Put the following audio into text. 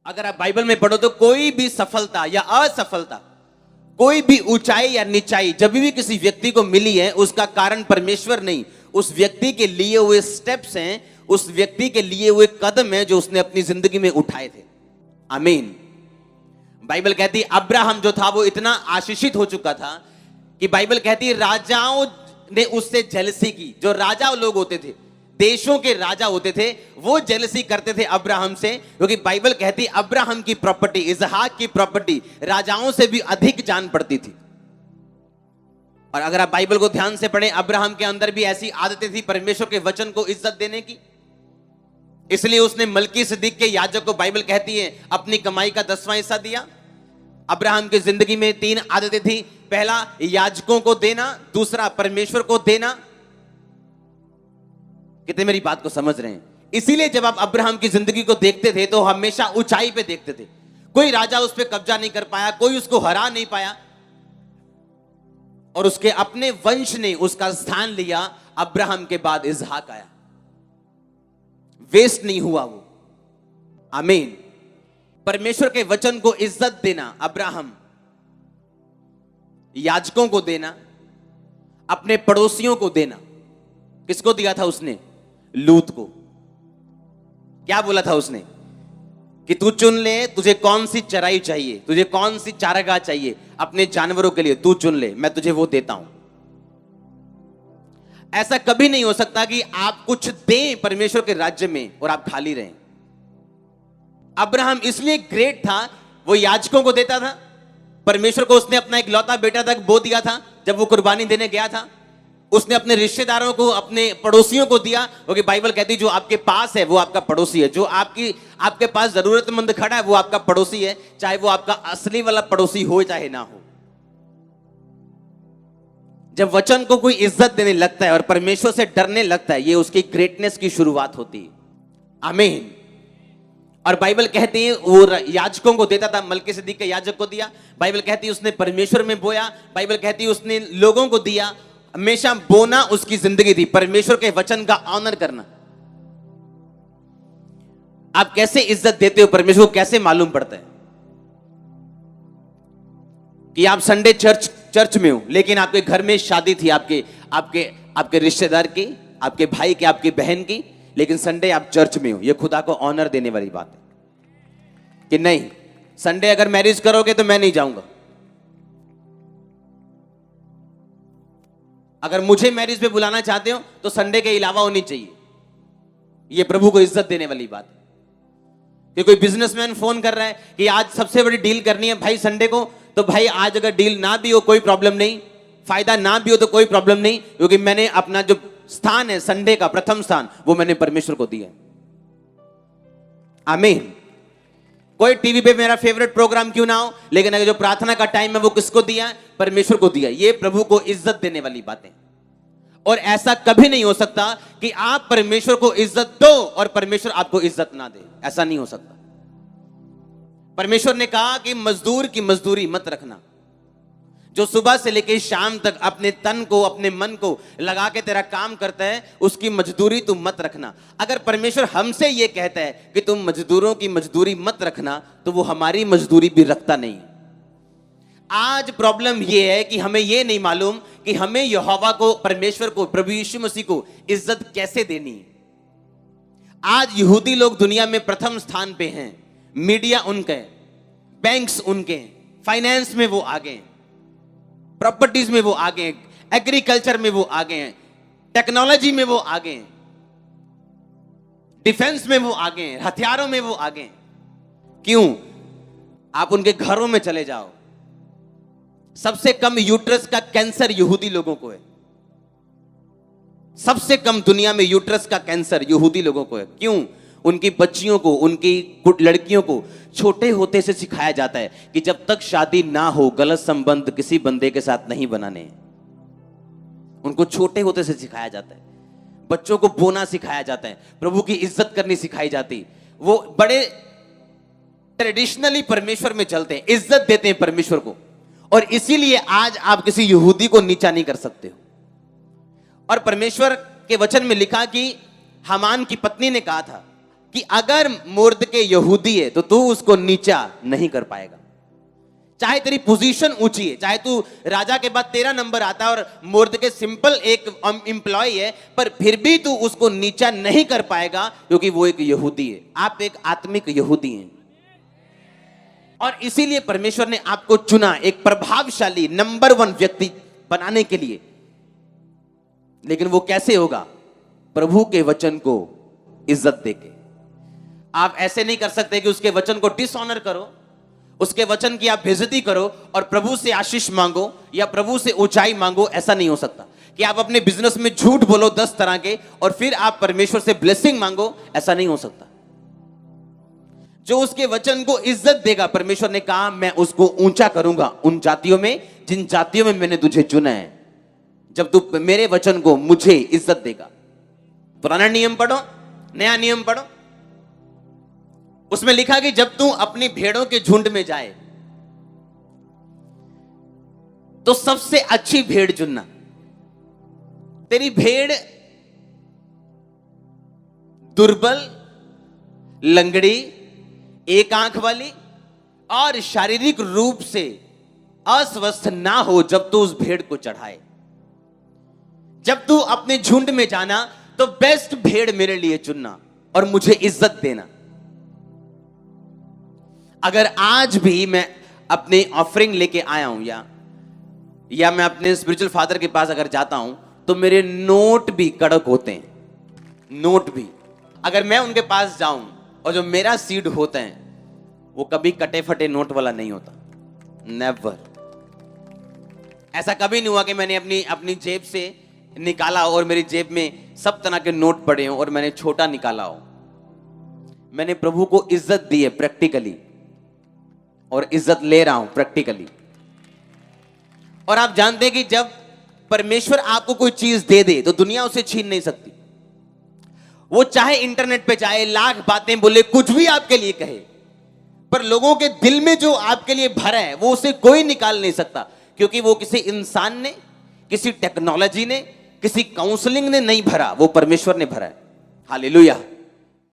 अगर आप बाइबल में पढ़ो तो कोई भी सफलता या असफलता, कोई भी ऊंचाई या नीचाई जब भी किसी व्यक्ति को मिली है, उसका कारण परमेश्वर नहीं, उस व्यक्ति के लिए हुए स्टेप्स हैं, उस व्यक्ति के लिए हुए कदम हैं जो उसने अपनी जिंदगी में उठाए थे। आमीन। बाइबल कहती है अब्राहम जो था वो इतना आशीषित हो चुका था कि बाइबल कहती है राजाओं ने उससे जेलसी की। जो राजा लोग होते थे, देशों के राजा होते थे, वो जेलसी करते थे अब्राहम से, क्योंकि बाइबल कहती अब्राहम की प्रॉपर्टी, इसहाक की प्रॉपर्टी राजाओं से भी अधिक जान पड़ती थी। और अगर आप बाइबल को ध्यान से पढ़ें, अब्राहम के अंदर भी ऐसी आदतें थी परमेश्वर के वचन को इज्जत देने की। इसलिए उसने मलकीसिदक के याजक को, बाइबल कहती है, अपनी कमाई का 10वां हिस्सा दिया। अब्राहम की जिंदगी में 3 आदतें थी। पहला याजकों को देना, दूसरा परमेश्वर को देना। कितने मेरी बात को समझ रहे हैं? इसीलिए जब आप अब्राहम की जिंदगी को देखते थे तो हमेशा ऊंचाई पे देखते थे। कोई राजा उस पर कब्जा नहीं कर पाया, कोई उसको हरा नहीं पाया, और उसके अपने वंश ने उसका स्थान लिया। अब्राहम के बाद इसहाक आया, वेस्ट नहीं हुआ वो। आमीन। परमेश्वर के वचन को इज्जत देना, अब्राहम, याजकों को देना, अपने पड़ोसियों को देना। किसको दिया था उसने? लूत को। क्या बोला था उसने कि तू चुन ले, तुझे कौन सी चराई चाहिए, तुझे कौन सी चारागाह चाहिए अपने जानवरों के लिए, तू चुन ले, मैं तुझे वो देता हूं। ऐसा कभी नहीं हो सकता कि आप कुछ दें परमेश्वर के राज्य में और आप खाली रहें। अब्राहम इसलिए ग्रेट था, वो याजकों को देता था। परमेश्वर को उसने अपना इकलौता बेटा तक बो दिया था जब वो कुर्बानी देने गया था। उसने अपने रिश्तेदारों को, अपने पड़ोसियों को दिया, क्योंकि बाइबल कहती है जो आपके पास है वो आपका पड़ोसी है। जो आपके पास जरूरतमंद खड़ा है वो आपका पड़ोसी है, चाहे वो आपका असली वाला पड़ोसी हो चाहे ना हो। जब वचन को कोई इज्जत देने लगता है और परमेश्वर से डरने लगता है, ये उसकी ग्रेटनेस की शुरुआत होती है। आमीन। और बाइबल कहती है वो याजकों को देता था, मलकीसिदक के याजक को दिया। बाइबल कहती है उसने परमेश्वर में बोया। बाइबल कहती है उसने लोगों को दिया। हमेशा बोना उसकी जिंदगी थी, परमेश्वर के वचन का ऑनर करना। आप कैसे इज्जत देते हो परमेश्वर को कैसे मालूम पड़ता है कि आप संडे चर्च में हो, लेकिन आपके घर में शादी थी आपके रिश्तेदार की, आपके भाई की, आपकी बहन की, लेकिन संडे आप चर्च में हो। यह खुदा को ऑनर देने वाली बात है कि नहीं, संडे अगर मैरिज करोगे तो मैं नहीं जाऊंगा। अगर मुझे मैरिज पे बुलाना चाहते हो तो संडे के अलावा होनी चाहिए। यह प्रभु को इज्जत देने वाली बात है। कि कोई बिजनेसमैन फोन कर रहा है कि आज सबसे बड़ी डील करनी है भाई संडे को, तो भाई आज अगर डील ना भी हो कोई प्रॉब्लम नहीं, फायदा ना भी हो तो कोई प्रॉब्लम नहीं, क्योंकि मैंने अपना जो स्थान है संडे का प्रथम स्थान वो मैंने परमेश्वर को दिया। आमीन। कोई टीवी पे मेरा फेवरेट प्रोग्राम क्यों ना हो, लेकिन अगर जो प्रार्थना का टाइम है वो किसको दिया है? परमेश्वर को दिया। ये प्रभु को इज्जत देने वाली बातें। और ऐसा कभी नहीं हो सकता कि आप परमेश्वर को इज्जत दो और परमेश्वर आपको इज्जत ना दे। ऐसा नहीं हो सकता। परमेश्वर ने कहा कि मजदूर की मजदूरी मत रखना। जो सुबह से लेकर शाम तक अपने तन को, अपने मन को लगा के तेरा काम करता है, उसकी मजदूरी तुम मत रखना। अगर परमेश्वर हमसे यह कहता है कि तुम मजदूरों की मजदूरी मत रखना, तो वो हमारी मजदूरी भी रखता नहीं। आज प्रॉब्लम यह है कि हमें यह नहीं मालूम कि हमें यहोवा को, परमेश्वर को, प्रभु यीशु मसीह को इज्जत कैसे देनी है। आज यहूदी लोग दुनिया में प्रथम स्थान पे हैं। मीडिया उनके, बैंक्स उनके, फाइनेंस में वो आगे हैं, प्रॉपर्टीज में वो आगे हैं, एग्रीकल्चर में वो आगे हैं, टेक्नोलॉजी में वो आगे हैं, डिफेंस में वो आगे हैं, हथियारों में वो आगे हैं। क्यों? आप उनके घरों में चले जाओ, सबसे कम यूट्रस का कैंसर यहूदी लोगों को है। सबसे कम दुनिया में यूट्रस का कैंसर यहूदी लोगों को है। क्यों? उनकी बच्चियों को, उनकी लड़कियों को छोटे होते से सिखाया जाता है कि जब तक शादी ना हो गलत संबंध किसी बंदे के साथ नहीं बनाने। उनको छोटे होते से सिखाया जाता है। बच्चों को बोना सिखाया जाता है, प्रभु की इज्जत करनी सिखाई जाती। वो बड़े ट्रेडिशनली परमेश्वर में चलते हैं, इज्जत देते हैं परमेश्वर को। और इसीलिए आज आप किसी यहूदी को नीचा नहीं कर सकते हो। और परमेश्वर के वचन में लिखा कि हामान की पत्नी ने कहा था कि अगर मुर्दके यहूदी है तो तू उसको नीचा नहीं कर पाएगा। चाहे तेरी पोजीशन ऊंची है, चाहे तू राजा के बाद तेरा नंबर आता है और मुर्दके सिंपल एक एम्प्लॉय है, पर फिर भी तू उसको नीचा नहीं कर पाएगा क्योंकि वो एक यहूदी है। आप एक आत्मिक यहूदी हैं और इसीलिए परमेश्वर ने आपको चुना एक प्रभावशाली नंबर 1 व्यक्ति बनाने के लिए। लेकिन वो कैसे होगा? प्रभु के वचन को इज्जत देके। आप ऐसे नहीं कर सकते कि उसके वचन को डिसऑनर करो, उसके वचन की आप बेइज्जती करो और प्रभु से आशीष मांगो या प्रभु से ऊंचाई मांगो। ऐसा नहीं हो सकता कि आप अपने बिजनेस में झूठ बोलो 10 तरह के और फिर आप परमेश्वर से ब्लेसिंग मांगो। ऐसा नहीं हो सकता। जो उसके वचन को इज्जत देगा, परमेश्वर ने कहा मैं उसको ऊंचा करूंगा उन जातियों में जिन जातियों में मैंने तुझे चुना है। जब तू मेरे वचन को मुझे इज्जत देगा। पुराना नियम पढ़ो, नया नियम पढ़ो, उसमें लिखा कि जब तू अपनी भेड़ों के झुंड में जाए तो सबसे अच्छी भेड़ चुनना। तेरी भेड़ दुर्बल, लंगड़ी, एक आंख वाली और शारीरिक रूप से अस्वस्थ ना हो जब तू उस भेड़ को चढ़ाए। जब तू अपने झुंड में जाना तो बेस्ट भेड़ मेरे लिए चुनना और मुझे इज्जत देना। अगर आज भी मैं अपनी ऑफरिंग लेके आया हूं या मैं अपने स्पिरिचुअल फादर के पास अगर जाता हूं तो मेरे नोट भी कड़क होते हैं। नोट भी अगर मैं उनके पास जाऊं और जो मेरा सीड होता है वो कभी कटे फटे नोट वाला नहीं होता। नेवर। ऐसा कभी नहीं हुआ कि मैंने अपनी जेब से निकाला और मेरी जेब में सब तरह के नोट पड़े हों और मैंने छोटा निकाला हो। मैंने प्रभु को इज्जत दी है प्रैक्टिकली और इज्जत ले रहा हूं प्रैक्टिकली। और आप जानते हैं कि जब परमेश्वर आपको कोई चीज दे दे तो दुनिया उसे छीन नहीं सकती। वो चाहे इंटरनेट पे जाए, लाख बातें बोले, कुछ भी आपके लिए कहे, पर लोगों के दिल में जो आपके लिए भरा है वो उसे कोई निकाल नहीं सकता, क्योंकि वो किसी इंसान ने, किसी टेक्नोलॉजी ने, किसी काउंसलिंग ने नहीं भरा, वो परमेश्वर ने भरा है। हालेलुया।